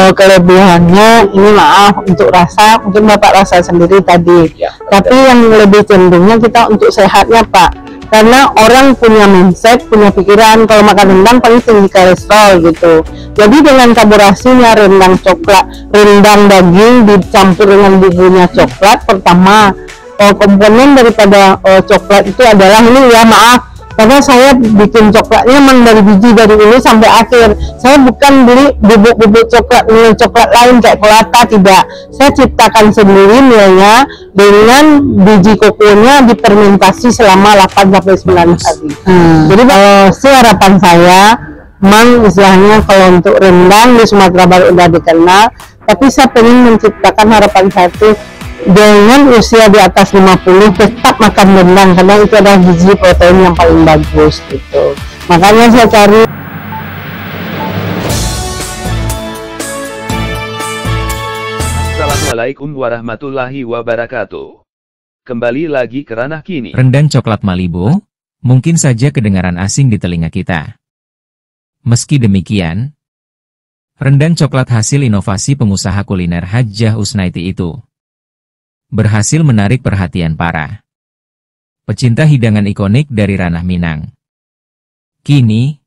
Kelebihannya ini maaf untuk rasa mungkin Bapak rasa sendiri tadi ya, tapi yang lebih cenderungnya kita untuk sehatnya Pak, karena orang punya mindset, punya pikiran kalau makan rendang paling tinggi kolesterol gitu. Jadi dengan kolaborasinya rendang coklat, rendang daging dicampur dengan bumbunya coklat, pertama komponen daripada coklat itu adalah ini ya maaf, karena saya bikin coklatnya memang dari biji dari ini sampai akhir. Saya bukan beli bubuk-bubuk coklat lain kayak Colata, tidak. Saya ciptakan sendiri milnya dengan biji kokonya difermentasi selama 8-9 hari. Jadi kalau harapan saya, memang istilahnya kalau untuk rendang di Sumatera Barat udah dikenal, tapi saya ingin menciptakan harapan satu, dengan usia di atas 50 tetap makan rendang karena itu adalah gizi protein yang paling bagus gitu. Makanya saya cari. Assalamualaikum warahmatullahi wabarakatuh. Kembali lagi ke ranah kini. Rendang coklat Malibo mungkin saja kedengaran asing di telinga kita. Meski demikian, rendang coklat hasil inovasi pengusaha kuliner Hajjah Usnaiti itu berhasil menarik perhatian para pecinta hidangan ikonik dari ranah Minang. Kini,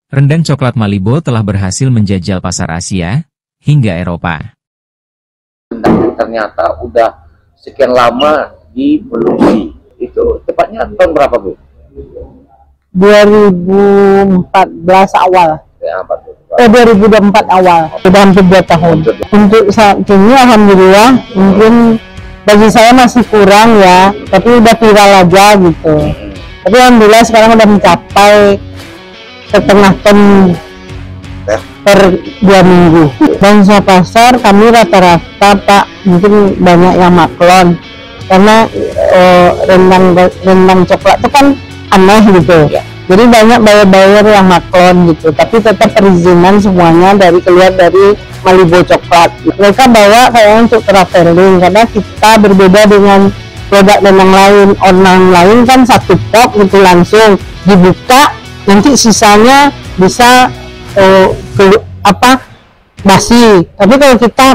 rendang coklat Malibo telah berhasil menjajal pasar Asia hingga Eropa. Rendang ternyata udah sekian lama diproduksi. Itu tepatnya tahun berapa, Bu? 2014 awal. Ya, 2024 awal, sudah hampir 2 tahun. Untuk saat ini alhamdulillah mungkin bagi saya masih kurang ya, tapi udah viral aja gitu. Tapi alhamdulillah sekarang udah mencapai setengah ton per 2 minggu. Dan usaha pasar kami rata-rata Pak, mungkin banyak yang maklon karena rendang coklat itu kan aneh gitu. Jadi banyak buyer-buyer yang maklon gitu, tapi tetap perizinan semuanya keluar dari Malibo coklat. Mereka bawa kayaknya untuk traveling, karena kita berbeda dengan produk rendang lain. Orang lain kan satu pot gitu langsung dibuka, nanti sisanya bisa basi. Tapi kalau kita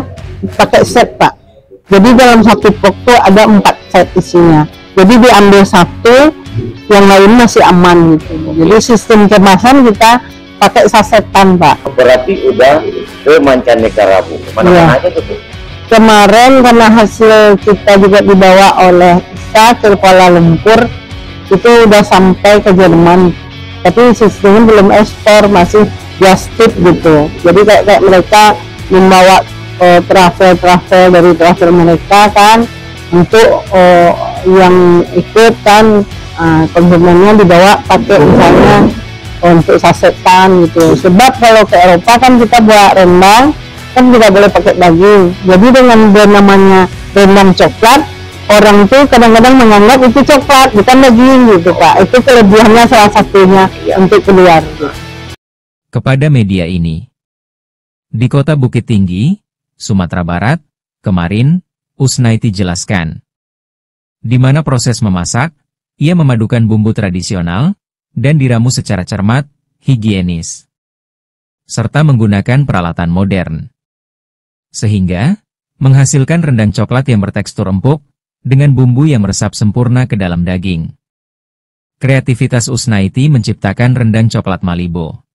pakai set Pak, jadi dalam satu pot tuh ada 4 set isinya. Jadi diambil satu, yang lain masih aman gitu. Jadi sistem kemasan kita pakai sasetan Pak. Berarti udah ke mancanegara, Bu. Kemana-mana aja tuh, Bu? Kemarin karena hasil kita juga dibawa oleh ISA ke Kuala Lumpur, itu udah sampai ke Jerman. Tapi sistemnya belum ekspor, masih just tip gitu. Jadi kayak mereka membawa travel dari travel mereka kan, untuk yang ikut kan konsumennya dibawa pakai misalnya untuk sasetan gitu. Sebab kalau ke Eropa kan kita buat rendang kan tidak boleh pakai daging. Jadi dengan namanya rendang coklat, orang tuh kadang-kadang menganggap itu coklat bukan daging gitu Pak. Itu kelebihannya salah satunya untuk keluar. Kepada media ini, di kota Bukit Tinggi, Sumatera Barat, kemarin Usnaiti jelaskan di mana proses memasak, ia memadukan bumbu tradisional dan diramu secara cermat, higienis, serta menggunakan peralatan modern, sehingga menghasilkan rendang coklat yang bertekstur empuk dengan bumbu yang meresap sempurna ke dalam daging. Kreativitas Usnaiti menciptakan rendang coklat Malibo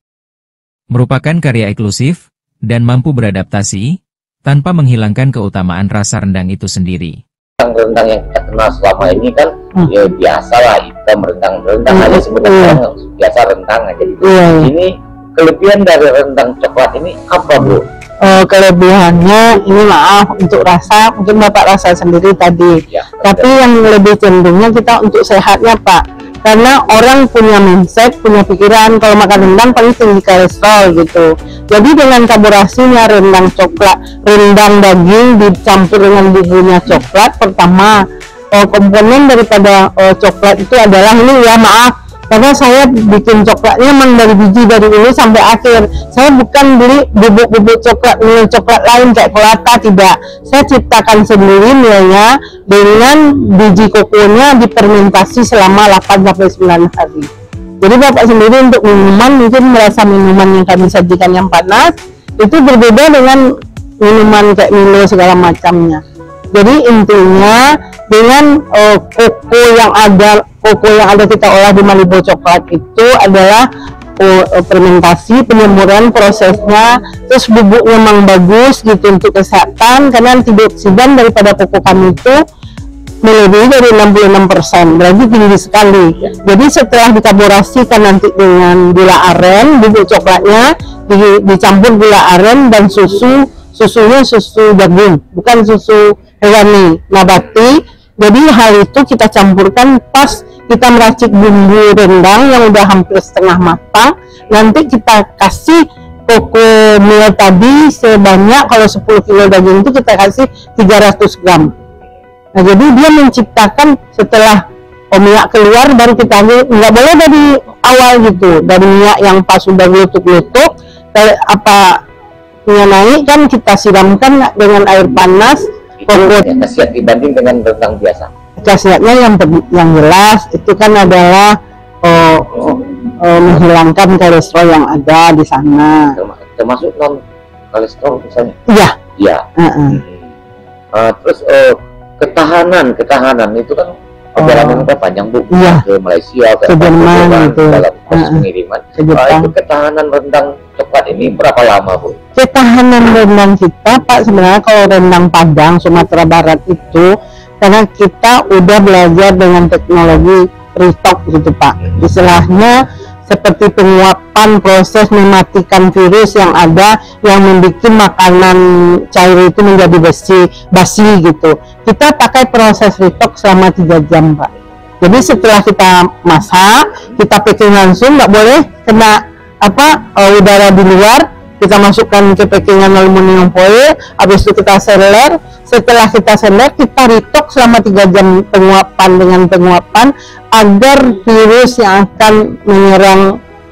merupakan karya eksklusif dan mampu beradaptasi tanpa menghilangkan keutamaan rasa rendang itu sendiri. Rendang yang kita kenal selama ini kan ya biasa lah, hitam rendang aja sebenarnya biasa rendang aja gitu. Ini kelebihan dari rendang coklat ini apa, Bu? Kelebihannya ini maaf untuk rasa mungkin Bapak rasa sendiri tadi ya, tapi yang lebih cenderungnya kita untuk sehatnya Pak, karena orang punya mindset, punya pikiran kalau makan rendang paling tinggi kolesterol gitu. Jadi dengan kolaborasinya rendang coklat, rendang daging dicampur dengan bumbunya coklat, pertama komponen daripada coklat itu adalah ini ya maaf, karena saya bikin coklatnya memang dari biji dari ini sampai akhir. Saya bukan beli bubuk-bubuk coklat lain kayak Colata, tidak. Saya ciptakan sendiri milnya dengan biji kokonya difermentasi selama 8-9 hari. Jadi Bapak sendiri untuk minuman mungkin merasa minuman yang kami sajikan yang panas, Itu berbeda dengan minuman kayak Milo segala macamnya. Jadi intinya dengan koko yang ada kita olah di Malibo coklat itu adalah fermentasi, penyemuran prosesnya, terus bubuknya memang bagus gitu untuk kesehatan karena antioksidan daripada koko kami itu melebihi dari 66%, berarti tinggi sekali. Jadi setelah dikarbonasikan nanti dengan gula aren, bubuk coklatnya dicampur gula aren dan susunya susu jagung, bukan susu hewani nabati. Jadi hal itu kita campurkan pas kita meracik bumbu rendang yang udah hampir setengah matang. Nanti kita kasih koko mil tadi sebanyak, kalau 10 kilo daging itu kita kasih 300 gram. Nah, jadi dia menciptakan setelah minyak keluar baru kita nggak boleh dari awal gitu, dari minyak yang pas sudah geletuk-geletuk apa minyak naik kan kita siramkan dengan air panas. Khasiat dibanding dengan rendang biasa. Khasiatnya yang jelas itu kan adalah menghilangkan kolesterol yang ada di sana. Termasuk non kolesterol misalnya. Iya. Iya. Terus ketahanan itu kan perjalanan panjang Bu, ke Malaysia, ke Jerman gitu. Dalam proses pengiriman. Itu ketahanan rendang coklat ini berapa lama Bu? Ketahanan rendang kita Pak, sebenarnya kalau rendang Padang Sumatera Barat itu karena kita udah belajar dengan teknologi restock gitu Pak, istilahnya seperti penguapan proses mematikan virus yang ada yang membuat makanan cair itu menjadi basi gitu. Kita pakai proses restock selama 3 jam Pak. Jadi setelah kita masak, kita packing langsung, nggak boleh kena udara di luar. Kita masukkan ke packingan aluminium foil, habis itu kita seler. Setelah kita seler, kita restock selama 3 jam penguapan agar virus yang akan menyerang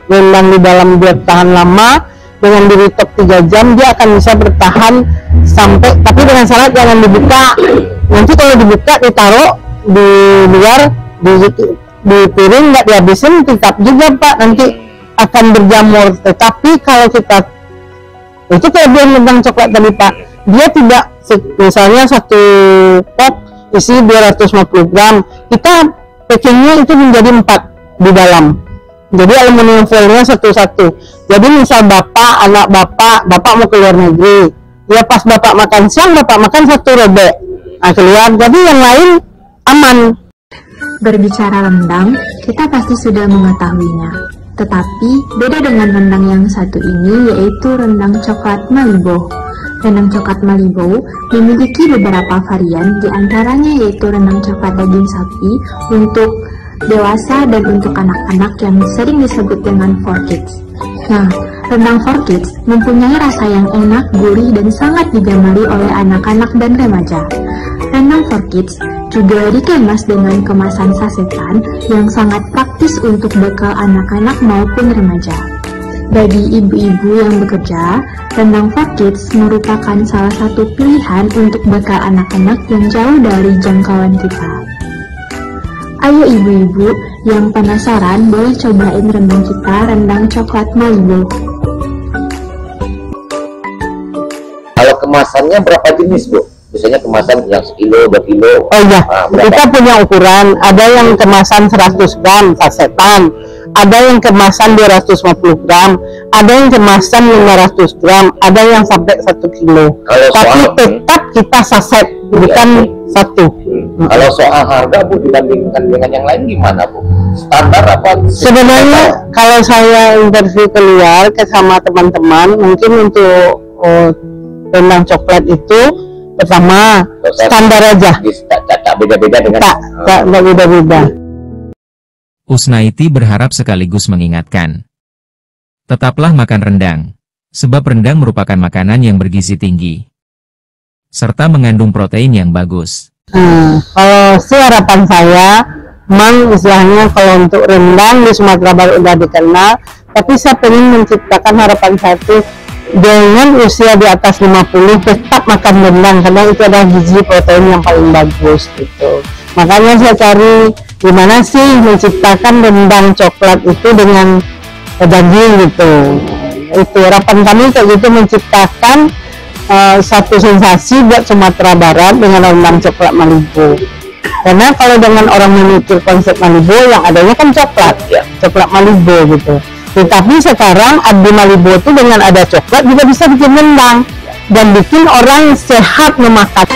rendang di dalam dia tahan lama. Dengan di restock 3 jam dia akan bisa bertahan sampai, tapi dengan syarat jangan dibuka. Nanti kalau dibuka ditaruh di luar di piring nggak dihabisin, tetap juga Pak nanti akan berjamur. Tetapi kalau kita itu kelebihan rendang coklat tadi Pak, dia tidak misalnya satu pot isi 250 gram, kita packingnya itu menjadi 4 di dalam, jadi aluminium foilnya satu-satu. Jadi misal anak bapak mau ke luar negeri, ya pas bapak makan siang, bapak makan 1 robek, nah keluar, jadi yang lain aman. Berbicara rendang, kita pasti sudah mengetahuinya. Tetapi, beda dengan rendang yang satu ini, yaitu rendang coklat Malibo. Rendang coklat Malibo memiliki beberapa varian, diantaranya yaitu rendang coklat daging sapi untuk dewasa dan untuk anak-anak yang sering disebut dengan 4Kids. Nah, rendang 4Kids mempunyai rasa yang enak, gurih, dan sangat digemari oleh anak-anak dan remaja. Rendang 4Kids juga dikemas dengan kemasan sasetan yang sangat praktis untuk bekal anak-anak maupun remaja. Bagi ibu-ibu yang bekerja, rendang 4Kids merupakan salah satu pilihan untuk bekal anak-anak yang jauh dari jangkauan kita. Ayo ibu-ibu yang penasaran boleh cobain rendang kita, rendang coklat Malibo. Kalau kemasannya berapa jenis Bu? Misalnya kemasan yang 1 kilo, 2 kilo. Oh iya, kita punya ukuran. Ada yang kemasan 100 gram sasetan, ada yang kemasan 250 gram, ada yang kemasan 500 gram, ada yang sampai 1 kilo. Tapi tetap kita saset, bukan satu. Kalau soal harga Bu, dibandingkan dengan yang lain gimana Bu? Standar apa? Sebenarnya kalau saya interview keluar sama teman-teman, mungkin untuk rendang coklat itu pertama standar aja, tak beda-beda dengan tak beda-beda. Usnaiti berharap sekaligus mengingatkan, tetaplah makan rendang, sebab rendang merupakan makanan yang bergizi tinggi serta mengandung protein yang bagus. Kalau sih harapan saya, memang istilahnya kalau untuk rendang di Sumatera Barat udah dikenal, tapi saya ingin menciptakan harapan satu, dengan usia di atas 50 tetap makan rendang karena itu adalah gizi protein yang paling bagus gitu. Makanya saya cari gimana sih menciptakan rendang coklat itu dengan daging gitu. itu harapan kami kayak gitu, menciptakan satu sensasi buat Sumatera Barat dengan rendang coklat Malibo. Karena kalau dengan orang memikir konsep Malibo yang adanya kan coklat, coklat Malibo gitu. Tetapi sekarang di Malibo itu dengan ada coklat juga bisa bikin rendang dan bikin orang sehat memakan.